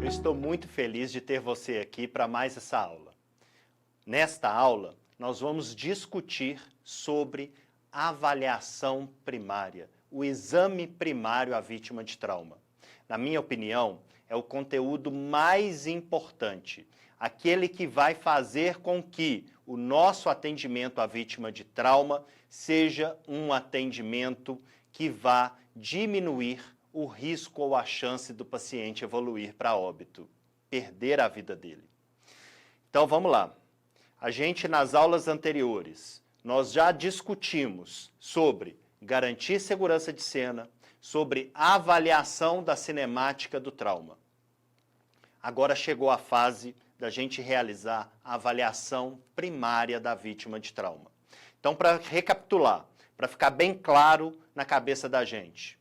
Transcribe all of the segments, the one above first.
Eu estou muito feliz de ter você aqui para mais essa aula. Nesta aula, nós vamos discutir sobre avaliação primária, o exame primário à vítima de trauma. Na minha opinião, é o conteúdo mais importante, aquele que vai fazer com que o nosso atendimento à vítima de trauma seja um atendimento que vá diminuir o risco ou a chance do paciente evoluir para óbito, perder a vida dele. Então vamos lá. A gente, nas aulas anteriores, nós já discutimos sobre garantir segurança de cena, sobre avaliação da cinemática do trauma. Agora chegou a fase da gente realizar a avaliação primária da vítima de trauma. Então, para recapitular, para ficar bem claro na cabeça da gente,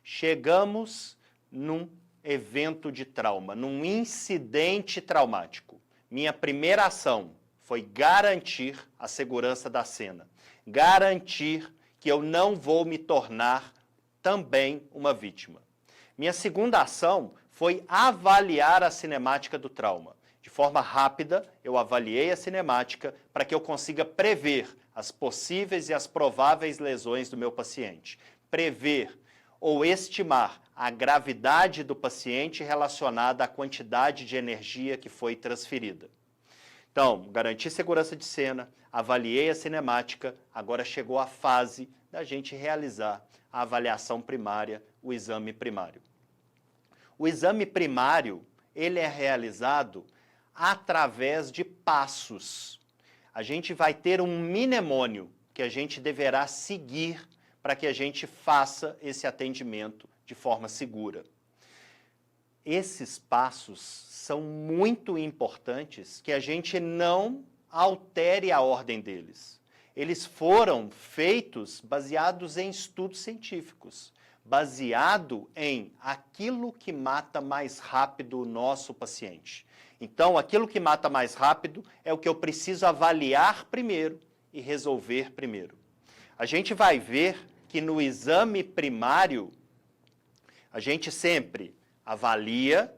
chegamos num evento de trauma, num incidente traumático. Minha primeira ação foi garantir a segurança da cena, garantir que eu não vou me tornar também uma vítima. Minha segunda ação foi avaliar a cinemática do trauma. De forma rápida, eu avaliei a cinemática para que eu consiga prever as possíveis e as prováveis lesões do meu paciente. Prever ou estimar a gravidade do paciente relacionada à quantidade de energia que foi transferida. Então, garanti segurança de cena, avaliei a cinemática, agora chegou a fase da gente realizar a avaliação primária, o exame primário. O exame primário, ele é realizado através de passos. A gente vai ter um mnemônio que a gente deverá seguir para que a gente faça esse atendimento de forma segura. Esses passos são muito importantes que a gente não altere a ordem deles. Eles foram feitos baseados em estudos científicos, baseado em aquilo que mata mais rápido o nosso paciente. Então, aquilo que mata mais rápido é o que eu preciso avaliar primeiro e resolver primeiro. A gente vai ver que no exame primário, a gente sempre avalia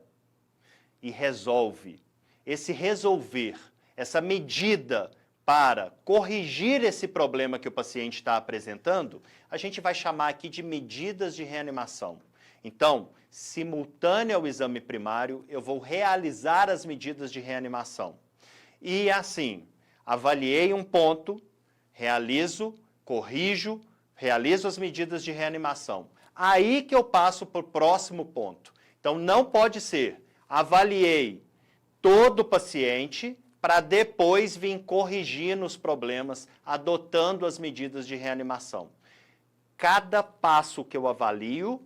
e resolve. Esse resolver, essa medida para corrigir esse problema que o paciente está apresentando, a gente vai chamar aqui de medidas de reanimação. Então, simultâneo ao exame primário, eu vou realizar as medidas de reanimação. E assim, avaliei um ponto, realizo, corrijo, realizo as medidas de reanimação. Aí que eu passo para o próximo ponto. Então, não pode ser, avaliei todo o paciente para depois vir corrigindo os problemas, adotando as medidas de reanimação. Cada passo que eu avalio,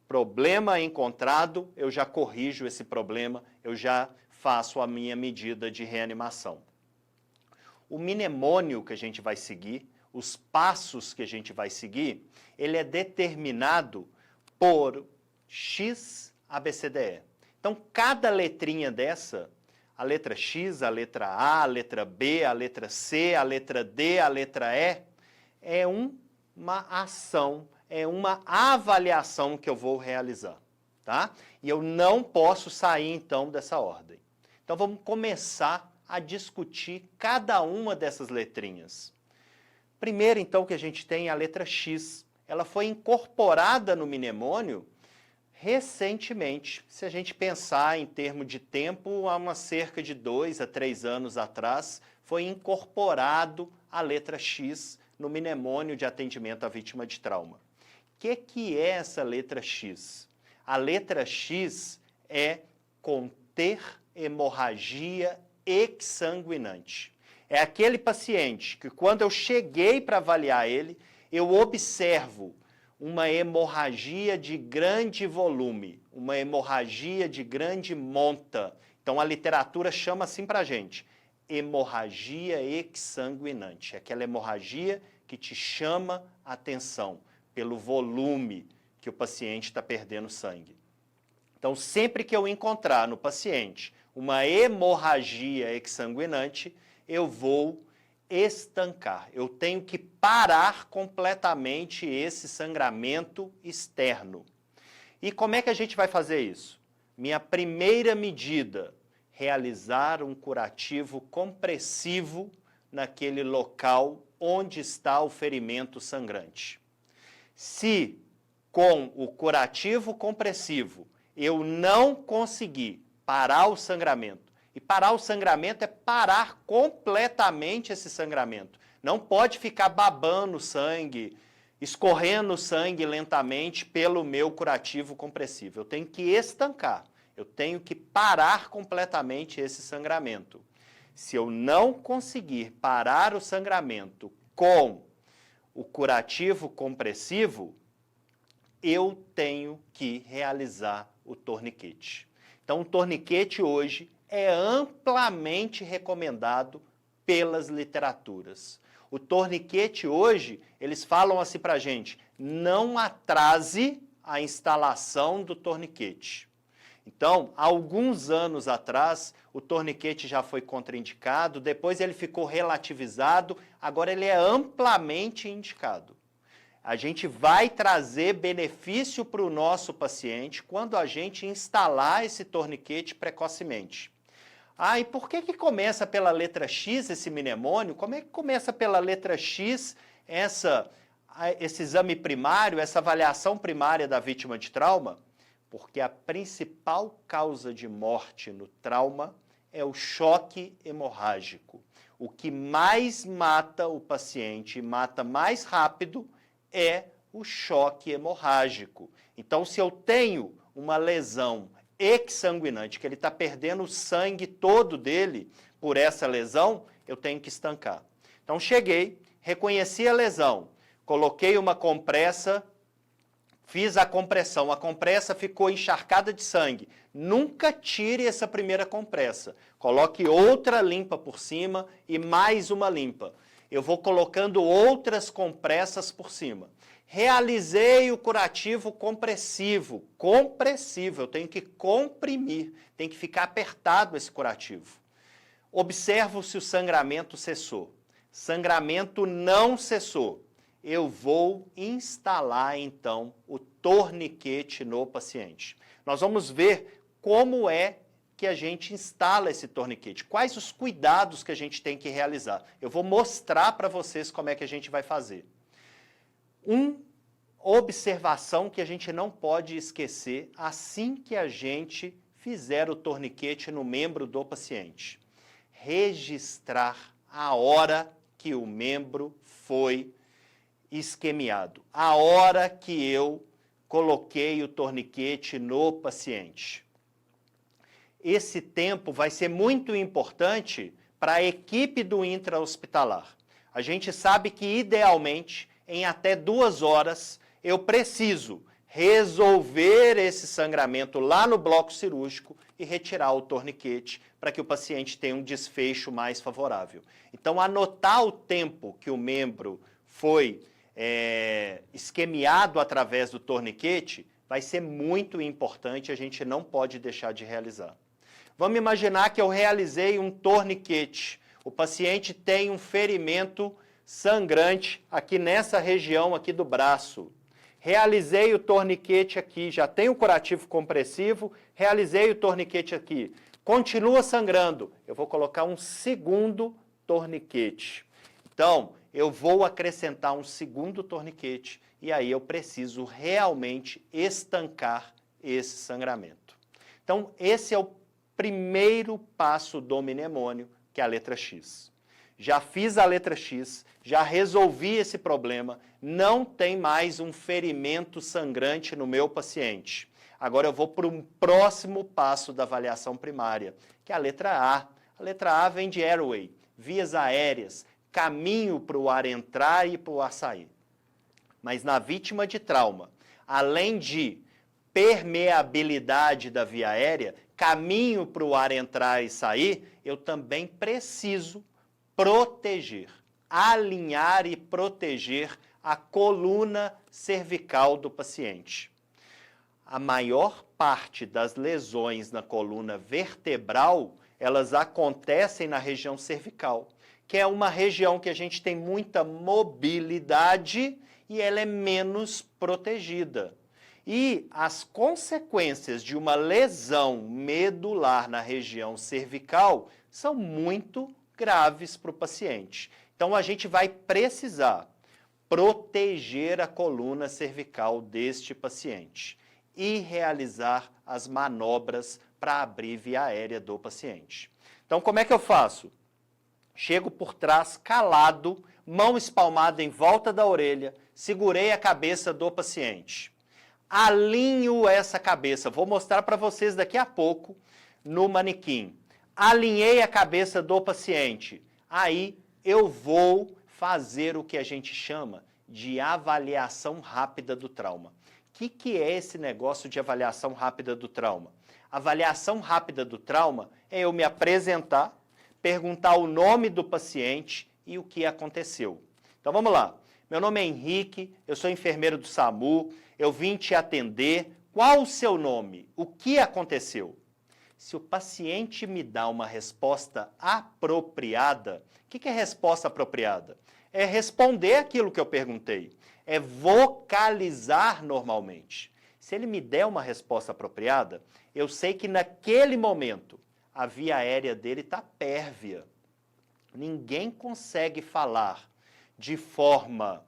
problema encontrado, eu já corrijo esse problema, eu já faço a minha medida de reanimação. O mnemônio que a gente vai seguir, os passos que a gente vai seguir, ele é determinado por X, ABCDE. Então, cada letrinha dessa, a letra X, a letra A, a letra B, a letra C, a letra D, a letra E, é uma ação, é uma avaliação que eu vou realizar, tá? E eu não posso sair, então, dessa ordem. Então, vamos começar a discutir cada uma dessas letrinhas. Primeiro, então, que a gente tem a letra X. Ela foi incorporada no mnemônio recentemente. Se a gente pensar em termos de tempo, há cerca de 2 a 3 anos atrás, foi incorporado a letra X no mnemônio de atendimento à vítima de trauma. O que é essa letra X? A letra X é conter hemorragia exsanguinante. É aquele paciente que, quando eu cheguei para avaliar ele, eu observo uma hemorragia de grande volume, uma hemorragia de grande monta. Então, a literatura chama assim para a gente, hemorragia exsanguinante. É aquela hemorragia que te chama a atenção pelo volume que o paciente está perdendo sangue. Então, sempre que eu encontrar no paciente uma hemorragia exsanguinante, eu vou estancar. Eu tenho que parar completamente esse sangramento externo. E como é que a gente vai fazer isso? Minha primeira medida, realizar um curativo compressivo naquele local onde está o ferimento sangrante. Se com o curativo compressivo eu não conseguir parar o sangramento, e parar o sangramento é parar completamente esse sangramento. Não pode ficar babando sangue, escorrendo sangue lentamente pelo meu curativo compressivo. Eu tenho que estancar, eu tenho que parar completamente esse sangramento. Se eu não conseguir parar o sangramento com o curativo compressivo, eu tenho que realizar o torniquete. Então, o torniquete hoje é amplamente recomendado pelas literaturas. O torniquete hoje, eles falam assim pra gente, não atrase a instalação do torniquete. Então, há alguns anos atrás, o torniquete já foi contraindicado, depois ele ficou relativizado, agora ele é amplamente indicado. A gente vai trazer benefício para o nosso paciente quando a gente instalar esse torniquete precocemente. Ah, e por que começa pela letra X esse mnemônio? Como é que começa pela letra X esse exame primário, essa avaliação primária da vítima de trauma? Porque a principal causa de morte no trauma é o choque hemorrágico. O que mais mata o paciente, mata mais rápido, é o choque hemorrágico. Então, se eu tenho uma lesão exsanguinante, que ele está perdendo o sangue todo dele por essa lesão, eu tenho que estancar. Então, cheguei, reconheci a lesão, coloquei uma compressa, fiz a compressa ficou encharcada de sangue. Nunca tire essa primeira compressa. Coloque outra limpa por cima e mais uma limpa. Eu vou colocando outras compressas por cima. Realizei o curativo compressivo. Compressivo, eu tenho que comprimir, tem que ficar apertado esse curativo. Observo se o sangramento cessou. Sangramento não cessou. Eu vou instalar, então, o torniquete no paciente. Nós vamos ver como é que a gente instala esse torniquete, quais os cuidados que a gente tem que realizar. Eu vou mostrar para vocês como é que a gente vai fazer. Uma observação que a gente não pode esquecer assim que a gente fizer o torniquete no membro do paciente. Registrar a hora que o membro foi isquemiado, a hora que eu coloquei o torniquete no paciente. Esse tempo vai ser muito importante para a equipe do intra-hospitalar. A gente sabe que, idealmente, em até 2 horas, eu preciso resolver esse sangramento lá no bloco cirúrgico e retirar o torniquete para que o paciente tenha um desfecho mais favorável. Então, anotar o tempo que o membro foi isquemiado através do torniquete vai ser muito importante, a gente não pode deixar de realizar. Vamos imaginar que eu realizei um torniquete. O paciente tem um ferimento sangrante aqui nessa região aqui do braço. Realizei o torniquete aqui, já tenho o curativo compressivo, realizei o torniquete aqui. Continua sangrando, eu vou colocar um segundo torniquete. Então, eu vou acrescentar um segundo torniquete e aí eu preciso realmente estancar esse sangramento. Então, esse é o primeiro passo do mnemônio, que é a letra X. Já fiz a letra X, já resolvi esse problema, não tem mais um ferimento sangrante no meu paciente. Agora eu vou para um próximo passo da avaliação primária, que é a letra A. A letra A vem de airway, vias aéreas, caminho para o ar entrar e para o ar sair. Mas na vítima de trauma, além de permeabilidade da via aérea, caminho para o ar entrar e sair, eu também preciso proteger, alinhar e proteger a coluna cervical do paciente. A maior parte das lesões na coluna vertebral, elas acontecem na região cervical, que é uma região que a gente tem muita mobilidade e ela é menos protegida. E as consequências de uma lesão medular na região cervical são muito graves para o paciente. Então, a gente vai precisar proteger a coluna cervical deste paciente e realizar as manobras para abrir via aérea do paciente. Então, como é que eu faço? Chego por trás, calado, mão espalmada em volta da orelha, segurei a cabeça do paciente. Alinho essa cabeça, vou mostrar para vocês daqui a pouco no manequim. Alinhei a cabeça do paciente. Aí eu vou fazer o que a gente chama de avaliação rápida do trauma. O que é esse negócio de avaliação rápida do trauma? Avaliação rápida do trauma é eu me apresentar, perguntar o nome do paciente e o que aconteceu. Então vamos lá. Meu nome é Henrique, eu sou enfermeiro do SAMU, eu vim te atender. Qual o seu nome? O que aconteceu? Se o paciente me dá uma resposta apropriada, o que é resposta apropriada? É responder aquilo que eu perguntei, é vocalizar normalmente. Se ele me der uma resposta apropriada, eu sei que naquele momento a via aérea dele está pérvia. Ninguém consegue falar de forma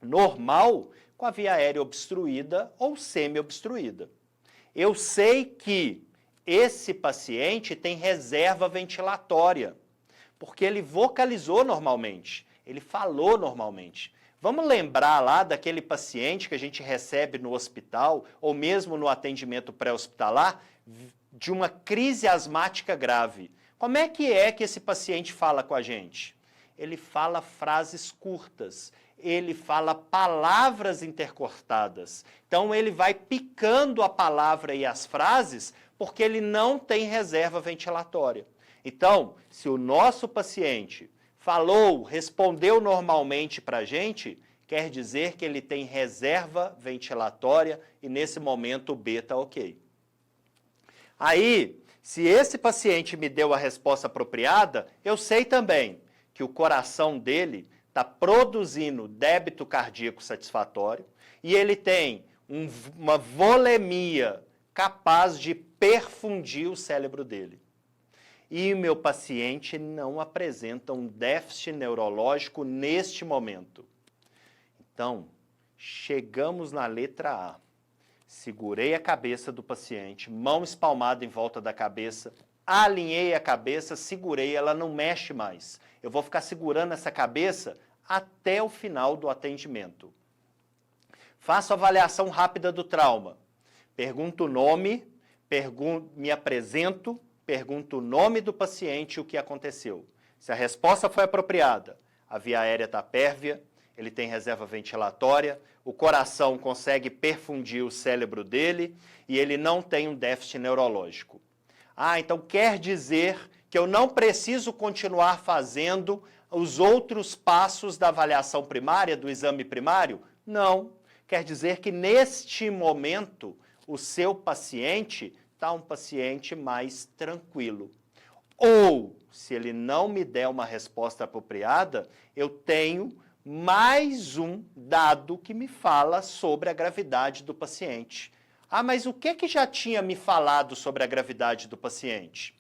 normal com a via aérea obstruída ou semi-obstruída. Eu sei que esse paciente tem reserva ventilatória, porque ele vocalizou normalmente, ele falou normalmente. Vamos lembrar lá daquele paciente que a gente recebe no hospital, ou mesmo no atendimento pré-hospitalar, de uma crise asmática grave. Como é que esse paciente fala com a gente? Ele fala frases curtas, ele fala palavras intercortadas. Então, ele vai picando a palavra e as frases porque ele não tem reserva ventilatória. Então, se o nosso paciente falou, respondeu normalmente para a gente, quer dizer que ele tem reserva ventilatória e, nesse momento, o B está ok. Aí, se esse paciente me deu a resposta apropriada, eu sei também que o coração dele está produzindo débito cardíaco satisfatório e ele tem uma volemia capaz de perfundir o cérebro dele. E o meu paciente não apresenta um déficit neurológico neste momento. Então, chegamos na letra A. Segurei a cabeça do paciente, mão espalmada em volta da cabeça, alinhei a cabeça, segurei, ela não mexe mais. Eu vou ficar segurando essa cabeça até o final do atendimento. Faço avaliação rápida do trauma. Pergunto o nome, me apresento, pergunto o nome do paciente e o que aconteceu. Se a resposta foi apropriada, a via aérea está pérvia, ele tem reserva ventilatória, o coração consegue perfundir o cérebro dele e ele não tem um déficit neurológico. Ah, então quer dizer que eu não preciso continuar fazendo os outros passos da avaliação primária, do exame primário? Não. Quer dizer que neste momento o seu paciente está um paciente mais tranquilo. Ou, se ele não me der uma resposta apropriada, eu tenho mais um dado que me fala sobre a gravidade do paciente. Ah, mas o que já tinha me falado sobre a gravidade do paciente?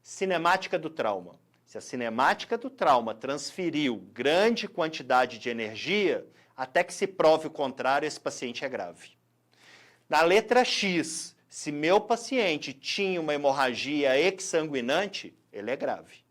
Cinemática do trauma. Se a cinemática do trauma transferiu grande quantidade de energia, até que se prove o contrário, esse paciente é grave. Na letra X, se meu paciente tinha uma hemorragia exsanguinante, ele é grave.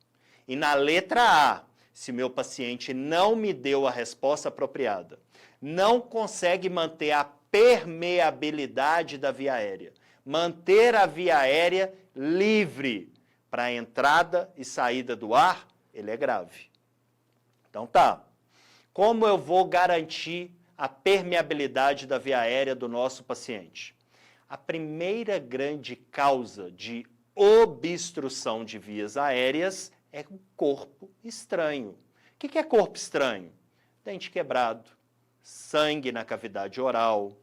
E na letra A, se meu paciente não me deu a resposta apropriada, não consegue manter a permeabilidade da via aérea, manter a via aérea livre para a entrada e saída do ar, ele é grave. Então tá, como eu vou garantir a permeabilidade da via aérea do nosso paciente? A primeira grande causa de obstrução de vias aéreas é o corpo estranho. O que é corpo estranho? Dente quebrado, sangue na cavidade oral,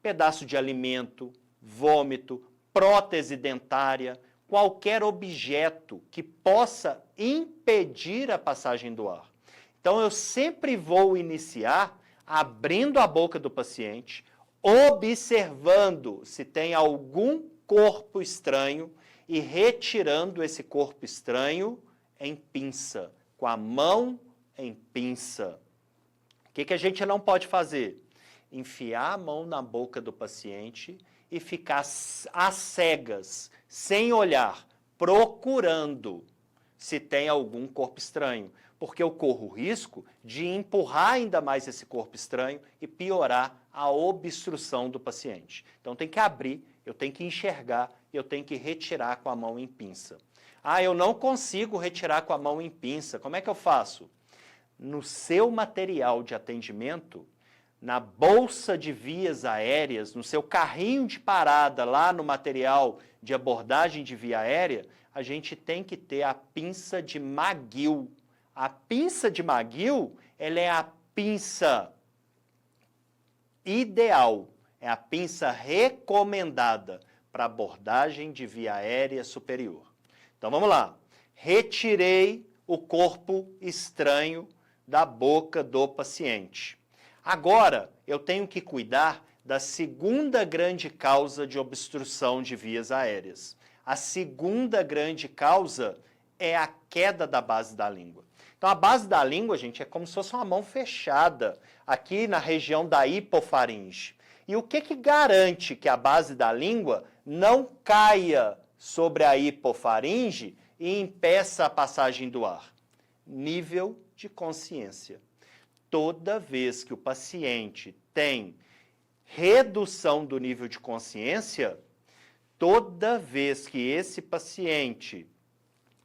pedaço de alimento, vômito, prótese dentária, qualquer objeto que possa impedir a passagem do ar. Então, eu sempre vou iniciar abrindo a boca do paciente, observando se tem algum corpo estranho e retirando esse corpo estranho em pinça, com a mão em pinça. O que a gente não pode fazer? Enfiar a mão na boca do paciente e ficar às cegas, sem olhar, procurando se tem algum corpo estranho, porque eu corro o risco de empurrar ainda mais esse corpo estranho e piorar a obstrução do paciente. Então tem que abrir, eu tenho que enxergar, eu tenho que retirar com a mão em pinça. Ah, eu não consigo retirar com a mão em pinça, como é que eu faço? No seu material de atendimento, na bolsa de vias aéreas, no seu carrinho de parada lá no material de abordagem de via aérea, a gente tem que ter a pinça de McGill. A pinça de McGill, ela é a pinça ideal, é a pinça recomendada para abordagem de via aérea superior. Então vamos lá. Retirei o corpo estranho da boca do paciente. Agora, eu tenho que cuidar da segunda grande causa de obstrução de vias aéreas. A segunda grande causa é a queda da base da língua. Então, a base da língua, gente, é como se fosse uma mão fechada aqui na região da hipofaringe. E o que garante que a base da língua não caia sobre a hipofaringe e impeça a passagem do ar? Nível de consciência. Toda vez que o paciente tem redução do nível de consciência, toda vez que esse paciente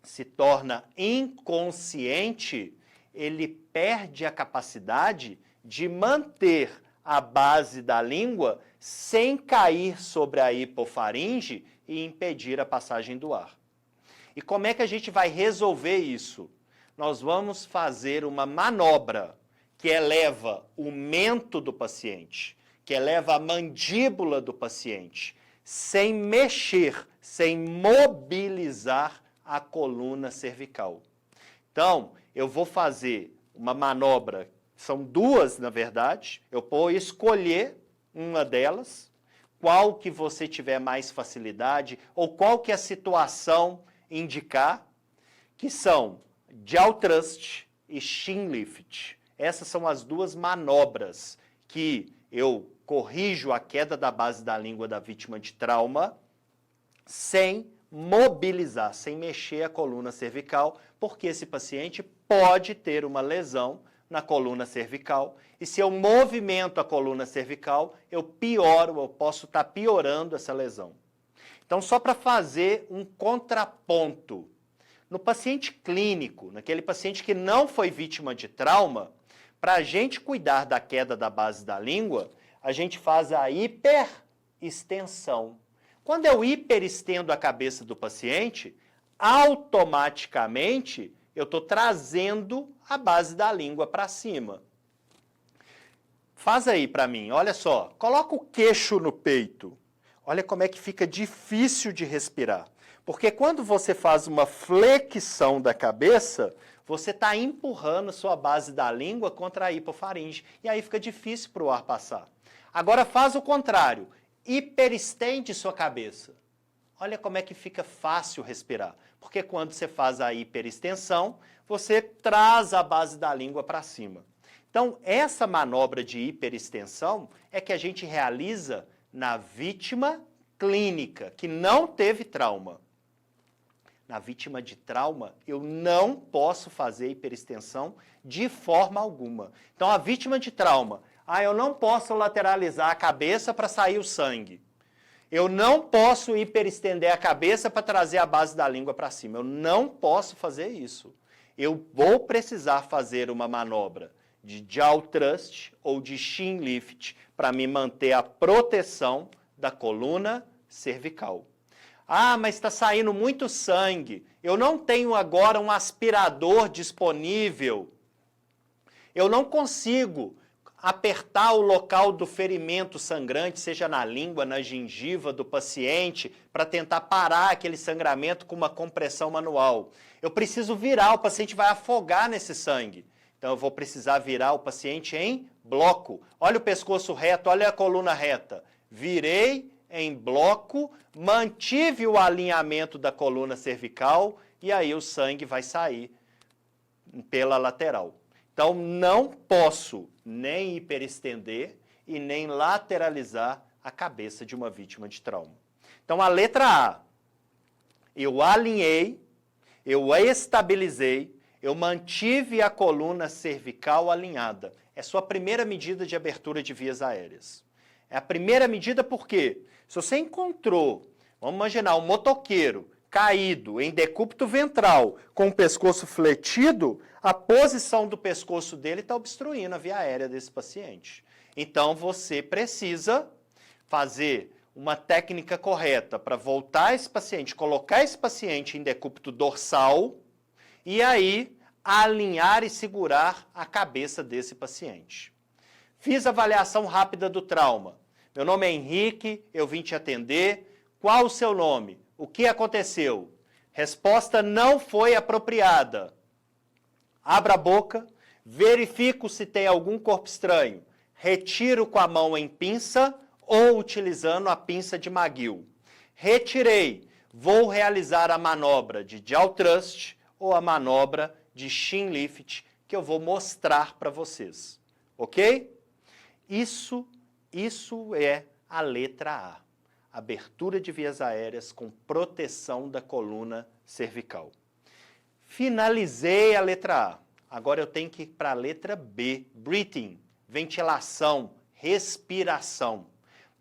se torna inconsciente, ele perde a capacidade de manter a base da língua sem cair sobre a hipofaringe e impedir a passagem do ar. E como é que a gente vai resolver isso? Nós vamos fazer uma manobra que eleva o mento do paciente, que eleva a mandíbula do paciente, sem mexer, sem mobilizar a coluna cervical. Então, eu vou fazer uma manobra, são duas, na verdade, eu vou escolher uma delas, qual que você tiver mais facilidade, ou qual que a situação indicar, que são jaw thrust e chin lift. Essas são as duas manobras que eu corrijo a queda da base da língua da vítima de trauma sem mobilizar, sem mexer a coluna cervical, porque esse paciente pode ter uma lesão na coluna cervical e se eu movimento a coluna cervical, eu posso estar piorando essa lesão. Então, só para fazer um contraponto, no paciente clínico, naquele paciente que não foi vítima de trauma, para a gente cuidar da queda da base da língua, a gente faz a hiperextensão. Quando eu hiperestendo a cabeça do paciente, automaticamente eu estou trazendo a base da língua para cima. Faz aí para mim, olha só, coloca o queixo no peito. Olha como é que fica difícil de respirar. Porque quando você faz uma flexão da cabeça, você está empurrando sua base da língua contra a hipofaringe. E aí fica difícil para o ar passar. Agora faz o contrário. Hiperestende sua cabeça. Olha como é que fica fácil respirar. Porque quando você faz a hiperextensão, você traz a base da língua para cima. Então, essa manobra de hiperextensão é que a gente realiza na vítima clínica, que não teve trauma. Na vítima de trauma, eu não posso fazer hiperextensão de forma alguma. Então, a vítima de trauma, eu não posso lateralizar a cabeça para sair o sangue. Eu não posso hiperestender a cabeça para trazer a base da língua para cima. Eu não posso fazer isso. Eu vou precisar fazer uma manobra de jaw thrust ou de chin lift para me manter a proteção da coluna cervical. Mas está saindo muito sangue. Eu não tenho agora um aspirador disponível. Eu não consigo apertar o local do ferimento sangrante, seja na língua, na gengiva do paciente, para tentar parar aquele sangramento com uma compressão manual. Eu preciso virar, o paciente vai afogar nesse sangue. Então, eu vou precisar virar o paciente em bloco. Olha o pescoço reto, olha a coluna reta. Virei em bloco, mantive o alinhamento da coluna cervical e aí o sangue vai sair pela lateral. Então, não posso nem hiperestender e nem lateralizar a cabeça de uma vítima de trauma. Então, a letra A, eu alinhei, eu estabilizei, eu mantive a coluna cervical alinhada. É sua primeira medida de abertura de vias aéreas. É a primeira medida porque, se você encontrou, vamos imaginar, um motoqueiro caído em decúbito ventral com o pescoço fletido, a posição do pescoço dele está obstruindo a via aérea desse paciente. Então, você precisa fazer uma técnica correta para voltar esse paciente, colocar esse paciente em decúbito dorsal e aí alinhar e segurar a cabeça desse paciente. Fiz a avaliação rápida do trauma. Meu nome é Henrique, eu vim te atender. Qual o seu nome? O que aconteceu? Resposta não foi apropriada. Abra a boca, verifico se tem algum corpo estranho. Retiro com a mão em pinça ou utilizando a pinça de McGill. Retirei. Vou realizar a manobra de jaw thrust ou a manobra de chin lift que eu vou mostrar para vocês. Ok? Isso é a letra A. Abertura de vias aéreas com proteção da coluna cervical. Finalizei a letra A. Agora eu tenho que ir para a letra B. Breathing, ventilação, respiração.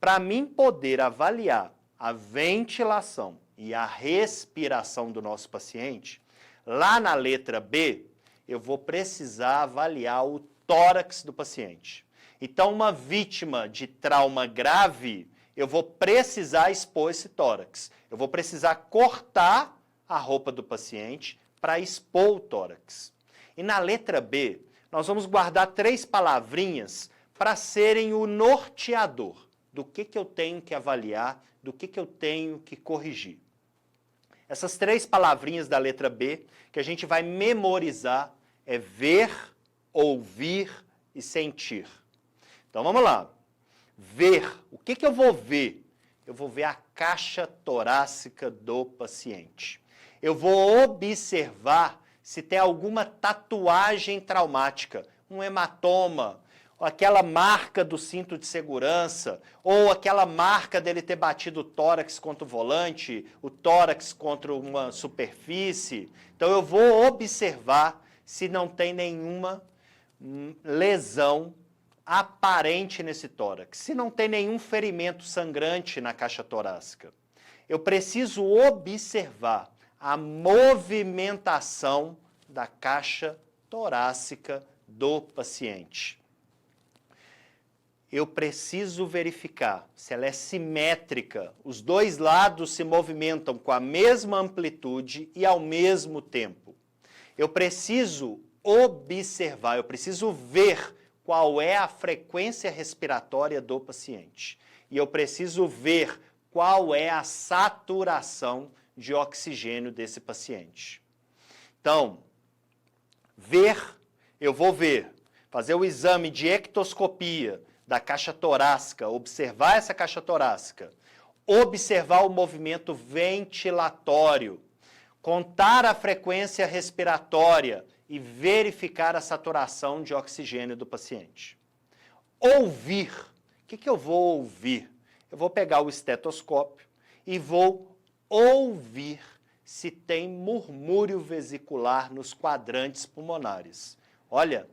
Para mim poder avaliar a ventilação e a respiração do nosso paciente, lá na letra B, eu vou precisar avaliar o tórax do paciente. Então, uma vítima de trauma grave, eu vou precisar expor esse tórax. Eu vou precisar cortar a roupa do paciente para expor o tórax. E na letra B, nós vamos guardar 3 palavrinhas para serem o norteador do que eu tenho que avaliar, do que eu tenho que corrigir. Essas 3 palavrinhas da letra B que a gente vai memorizar é ver, ouvir e sentir. Então vamos lá. Ver. O que eu vou ver? Eu vou ver a caixa torácica do paciente. Eu vou observar se tem alguma tatuagem traumática, um hematoma, aquela marca do cinto de segurança, ou aquela marca dele ter batido o tórax contra o volante, o tórax contra uma superfície. Então eu vou observar se não tem nenhuma lesão aparente nesse tórax, se não tem nenhum ferimento sangrante na caixa torácica. Eu preciso observar a movimentação da caixa torácica do paciente. Eu preciso verificar se ela é simétrica, os 2 lados se movimentam com a mesma amplitude e ao mesmo tempo. Eu preciso observar, eu preciso ver qual é a frequência respiratória do paciente. E eu preciso ver qual é a saturação de oxigênio desse paciente. Então, eu vou ver, fazer o exame de ectoscopia da caixa torácica, observar essa caixa torácica, observar o movimento ventilatório, contar a frequência respiratória e verificar a saturação de oxigênio do paciente. Ouvir. O que eu vou ouvir? Eu vou pegar o estetoscópio e vou ouvir se tem murmúrio vesicular nos quadrantes pulmonares. Olha,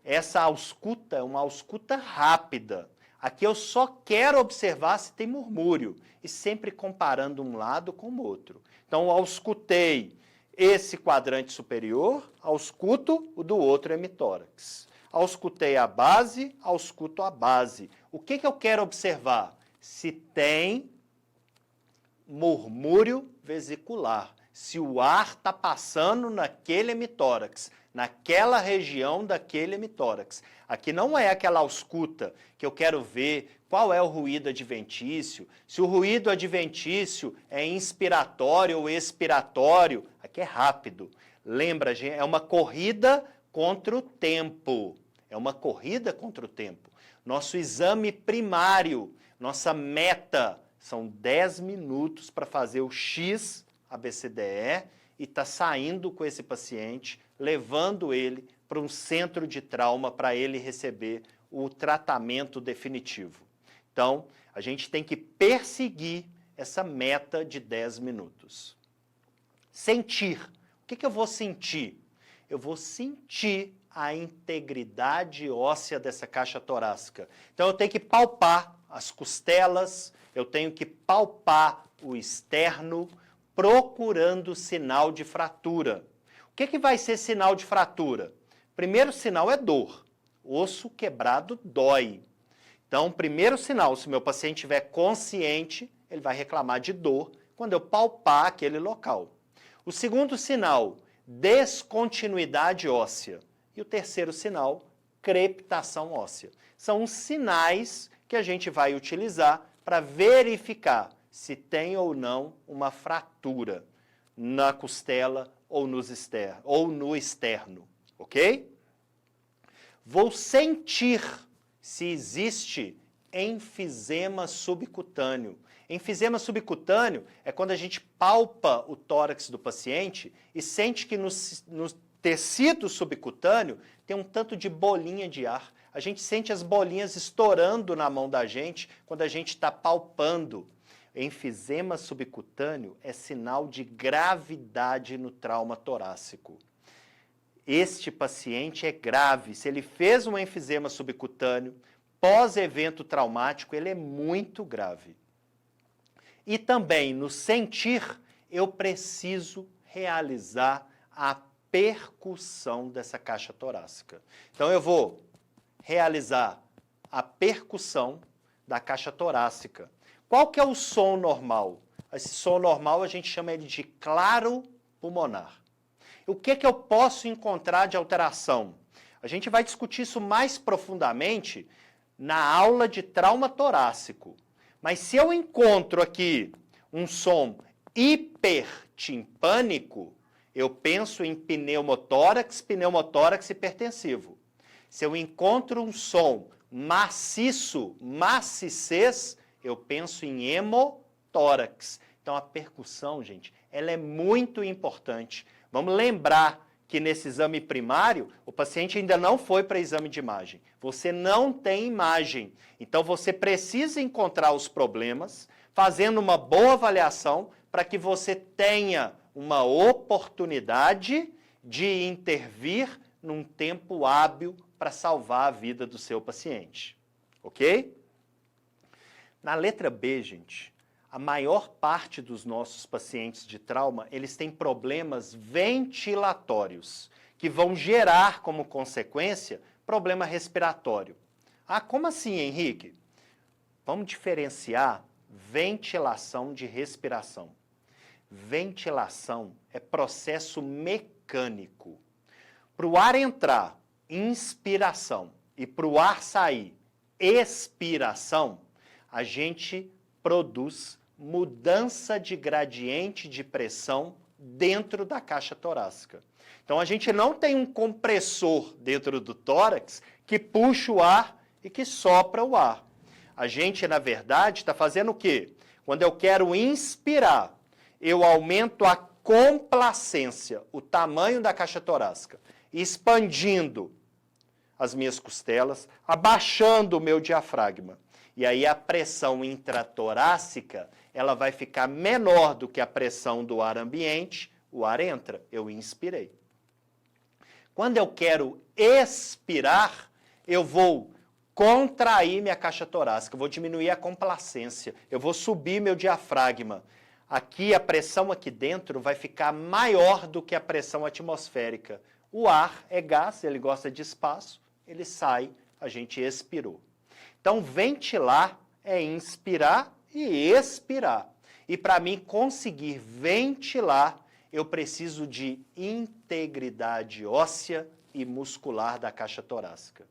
essa ausculta é uma ausculta rápida. Aqui eu só quero observar se tem murmúrio e sempre comparando um lado com o outro. Então, eu auscultei esse quadrante superior, ausculto o do outro hemitórax. Auscultei a base, ausculto a base. O que eu quero observar? Se tem murmúrio vesicular. Se o ar está passando naquele hemitórax, naquela região daquele hemitórax. Aqui não é aquela ausculta que eu quero ver qual é o ruído adventício, se o ruído adventício é inspiratório ou expiratório. Aqui é rápido. Lembra, gente, é uma corrida contra o tempo. É uma corrida contra o tempo. Nosso exame primário, nossa meta, são 10 minutos para fazer o X ABCDE e tá saindo com esse paciente, levando ele para um centro de trauma para ele receber o tratamento definitivo. Então, a gente tem que perseguir essa meta de 10 minutos. Sentir. O que eu vou sentir? Eu vou sentir a integridade óssea dessa caixa torácica. Então, eu tenho que palpar as costelas, eu tenho que palpar o externo, procurando sinal de fratura. O que vai ser sinal de fratura? Primeiro sinal é dor. Osso quebrado dói. Então, primeiro sinal, se meu paciente estiver consciente, ele vai reclamar de dor quando eu palpar aquele local. O segundo sinal, descontinuidade óssea. E o terceiro sinal, crepitação óssea. São os sinais que a gente vai utilizar para verificar se tem ou não uma fratura na costela ou no externo, ok? Vou sentir se existe enfisema subcutâneo. Enfisema subcutâneo é quando a gente palpa o tórax do paciente e sente que no tecido subcutâneo tem um tanto de bolinha de ar. A gente sente as bolinhas estourando na mão da gente quando a gente está palpando. Enfisema subcutâneo é sinal de gravidade no trauma torácico. Este paciente é grave. Se ele fez um enfisema subcutâneo, pós-evento traumático, ele é muito grave. E também, no sentir, eu preciso realizar a percussão dessa caixa torácica. Então, eu vou realizar a percussão da caixa torácica. Qual que é o som normal? Esse som normal a gente chama ele de claro pulmonar. O que eu posso encontrar de alteração? A gente vai discutir isso mais profundamente na aula de trauma torácico. Mas se eu encontro aqui um som hipertimpânico, eu penso em pneumotórax hipertensivo. Se eu encontro um som maciço, maciçez, eu penso em hemotórax. Então, a percussão, gente, ela é muito importante. Vamos lembrar que nesse exame primário, o paciente ainda não foi para exame de imagem. Você não tem imagem. Então, você precisa encontrar os problemas, fazendo uma boa avaliação para que você tenha uma oportunidade de intervir num tempo hábil para salvar a vida do seu paciente. Ok? Na letra B, gente, a maior parte dos nossos pacientes de trauma, eles têm problemas ventilatórios, que vão gerar como consequência problema respiratório. Ah, como assim, Henrique? Vamos diferenciar ventilação de respiração. Ventilação é processo mecânico. Para o ar entrar, inspiração, e para o ar sair, expiração, a gente produz mudança de gradiente de pressão dentro da caixa torácica. Então, a gente não tem um compressor dentro do tórax que puxa o ar e que sopra o ar. A gente, na verdade, está fazendo o quê? Quando eu quero inspirar, eu aumento a complacência, o tamanho da caixa torácica, expandindo as minhas costelas, abaixando o meu diafragma. E aí a pressão intratorácica, ela vai ficar menor do que a pressão do ar ambiente, o ar entra, eu inspirei. Quando eu quero expirar, eu vou contrair minha caixa torácica, eu vou diminuir a complacência, eu vou subir meu diafragma. Aqui, a pressão aqui dentro vai ficar maior do que a pressão atmosférica. O ar é gás, ele gosta de espaço, ele sai, a gente expirou. Então, ventilar é inspirar e expirar. E para mim conseguir ventilar, eu preciso de integridade óssea e muscular da caixa torácica.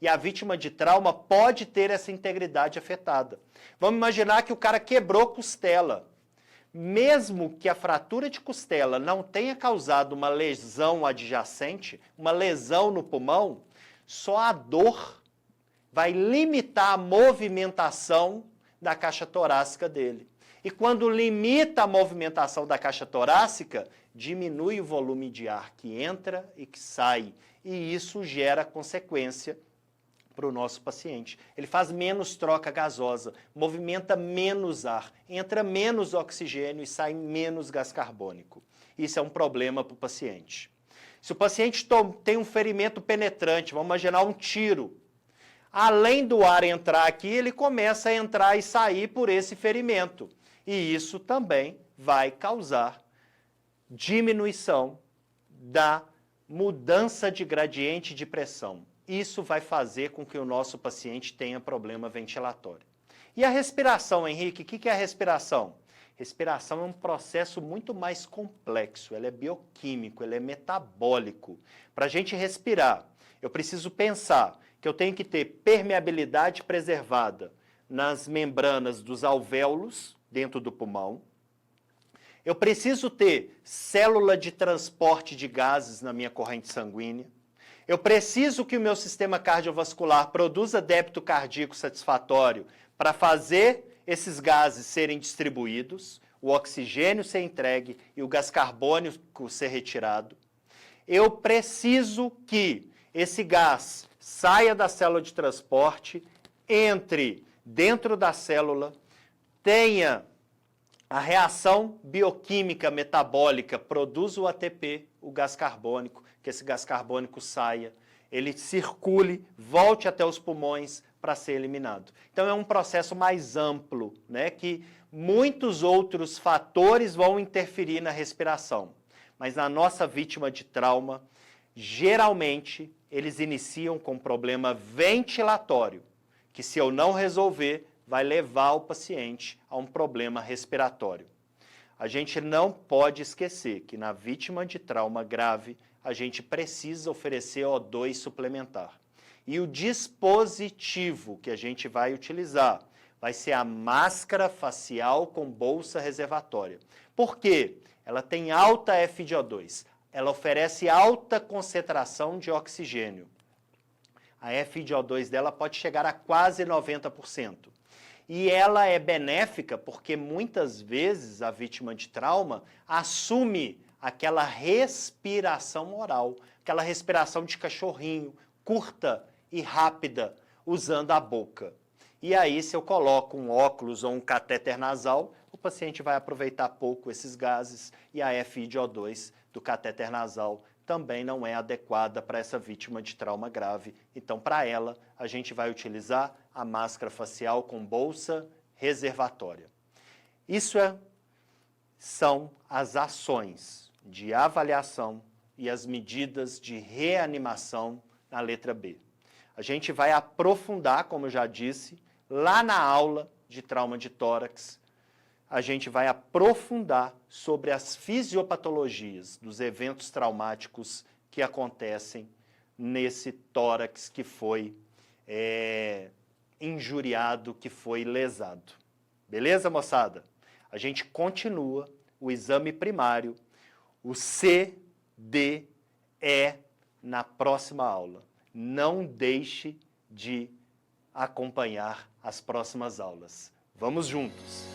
E a vítima de trauma pode ter essa integridade afetada. Vamos imaginar que o cara quebrou costela. Mesmo que a fratura de costela não tenha causado uma lesão adjacente, uma lesão no pulmão, Só a dor vai limitar a movimentação da caixa torácica dele. E quando limita a movimentação da caixa torácica, diminui o volume de ar que entra e que sai. E isso gera consequência para o nosso paciente. Ele faz menos troca gasosa, movimenta menos ar, entra menos oxigênio e sai menos gás carbônico. Isso é um problema para o paciente. Se o paciente tem um ferimento penetrante, vamos imaginar um tiro, além do ar entrar aqui, ele começa a entrar e sair por esse ferimento. E isso também vai causar diminuição da mudança de gradiente de pressão. Isso vai fazer com que o nosso paciente tenha problema ventilatório. E a respiração, Henrique? O que é a respiração? Respiração é um processo muito mais complexo, ele é bioquímico, ele é metabólico. Para a gente respirar, eu preciso pensar que eu tenho que ter permeabilidade preservada nas membranas dos alvéolos, dentro do pulmão. Eu preciso ter célula de transporte de gases na minha corrente sanguínea. Eu preciso que o meu sistema cardiovascular produza débito cardíaco satisfatório para fazer esses gases serem distribuídos, o oxigênio ser entregue e o gás carbônico ser retirado. Eu preciso que esse gás saia da célula de transporte, entre dentro da célula, tenha a reação bioquímica metabólica, produza o ATP, o gás carbônico, que esse gás carbônico saia, ele circule, volte até os pulmões para ser eliminado. Então é um processo mais amplo, né, que muitos outros fatores vão interferir na respiração. Mas na nossa vítima de trauma, geralmente eles iniciam com problema ventilatório, que se eu não resolver, vai levar o paciente a um problema respiratório. A gente não pode esquecer que na vítima de trauma grave, a gente precisa oferecer O2 suplementar. E o dispositivo que a gente vai utilizar vai ser a máscara facial com bolsa reservatória. Por quê? Ela tem alta FiO2, ela oferece alta concentração de oxigênio. A FiO2 dela pode chegar a quase 90%. E ela é benéfica porque muitas vezes a vítima de trauma assume aquela respiração oral, aquela respiração de cachorrinho, curta e rápida, usando a boca. E aí, se eu coloco um óculos ou um catéter nasal, o paciente vai aproveitar pouco esses gases e a FiO2 do catéter nasal também não é adequada para essa vítima de trauma grave. Então, para ela, a gente vai utilizar a máscara facial com bolsa reservatória. Isso são as ações de avaliação e as medidas de reanimação na letra B. A gente vai aprofundar, como eu já disse, lá na aula de trauma de tórax, a gente vai aprofundar sobre as fisiopatologias dos eventos traumáticos que acontecem nesse tórax que foi injuriado, que foi lesado. Beleza, moçada? A gente continua o exame primário, o CDE, na próxima aula. Não deixe de acompanhar as próximas aulas. Vamos juntos!